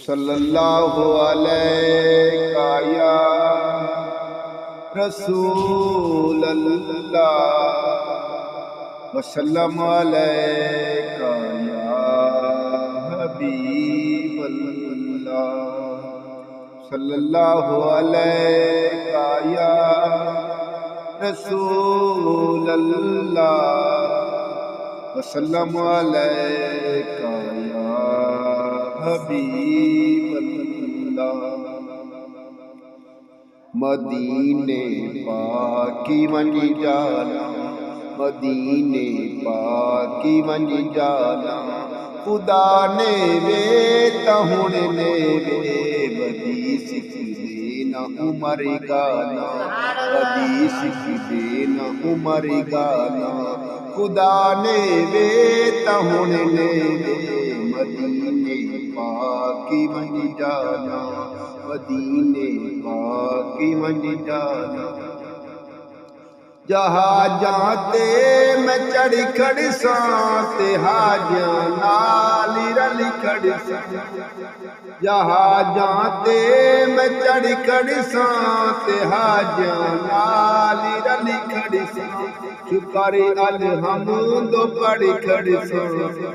सल्लल्लाहु अलैका या रसूल अल्लाह वसल्लम अलैका या हबीब अल्लाह। सल्लल्लाहु अलैका या रसूल अल्लाह वसल्लम अलैका या हबीब अल्लाह। मदीने पाकी वञी जाना, मदीने पाकी वञी जाना, खुदा ने वे तहुण ने वे वदी सिखी न उमर गाना, वदी सिखी न उमर गाना, खुदा ने वे तहुण ने वे मदीने पाकी वञी जाना, मदीने पाकी वञी जाना। जहाजां ते मैं चढ़ खड़सां ते हाजियां नाल रल खड़सां, जहाजां ते मैं चढ़ खड़सां ते हाजियां नाल रल खड़सां। शुक्र अलहम्द पढ़ खड़सां,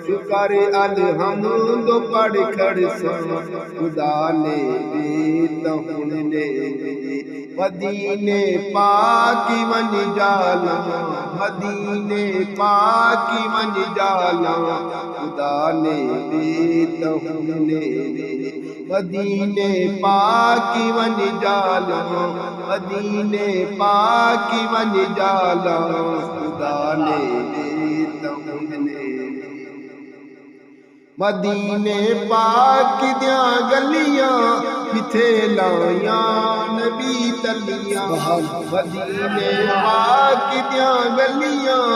शुक्र अलहम्द पढ़ खड़सां, खुदा ने वे तहुण ने मदीने पाकी वञी जाना, मदीने पाकी वञी जाना, खुदा ने वे तहुण ने मदीने पाकी वञी जाना, मदीने पाकी वञी जाना, खुदा ने वे तहुण ने। मदीने पाक दियां गलियां किथे लाया नबी तलियां, मदीने पाक दियां गलियां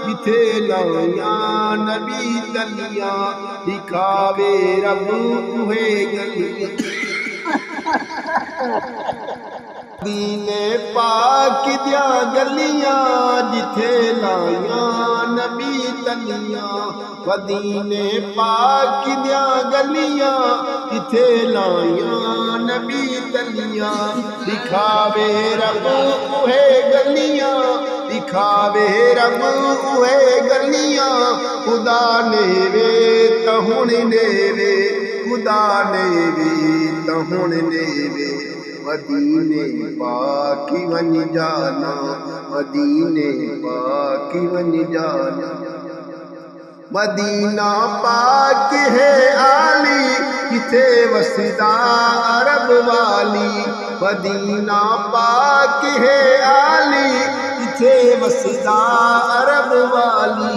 किथे लाया नबी तलियां, दिखावे रब तुहे गलियां। मदीने पाक दियां गलियां जिथे लाया नबी तलियां, मदीने पाक दियां गलियां जिथे लाया नबी तलियां, दिखावे रब उहे गलियां, दिखावे रब उहे गलियां, खुदा ने वे तहुण ने वे, खुदा ने वे तहुण ने वे। मदीने पाकी वञी जाना, मदीने पाकी वञी जाना। मदीना पाक है आली किथे वसदा अरब वाली, मदीना पाक है आली किथे वसदा अरब वाली,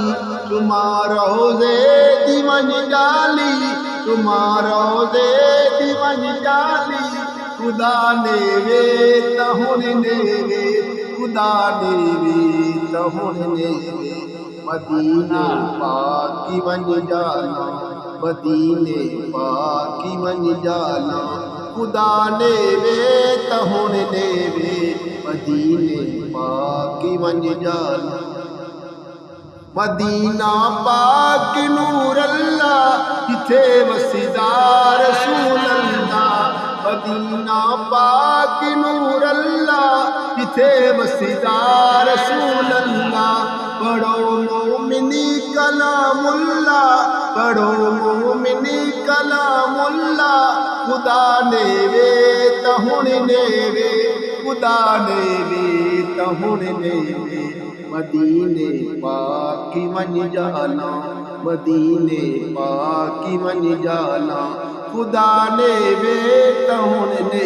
तुम्हारा रोज़े दी वञी जाली, तुम्हारा रोज़े दी वञी जाली, खुदा ने वे तहुण ने वे, खुदा ने वे तहुण ने वे। मदीने पाकी वञी जाना, मदीने पाकी वञी जाना, खुदा ने वे तहुण ने वे, मदीने पाकी वञी जाना। मदीना पाक नूर अल्लाह किथे वसदा रसूल अल्लाह, मदीना पाक नूर अल्लाह किथे वसदा रसूल अल्लाह। पढ़ो मोमिनी कलामुल्लाह, पढ़ो मोमिनी कलामुल्लाह, खुदा ने वे तहुण ने वे, खुदा ने वे तहुण ने वे। मदीने पाकी वञी जाना, मदीने पाकी वञी जाना, खुदा ने वे तहुण ने।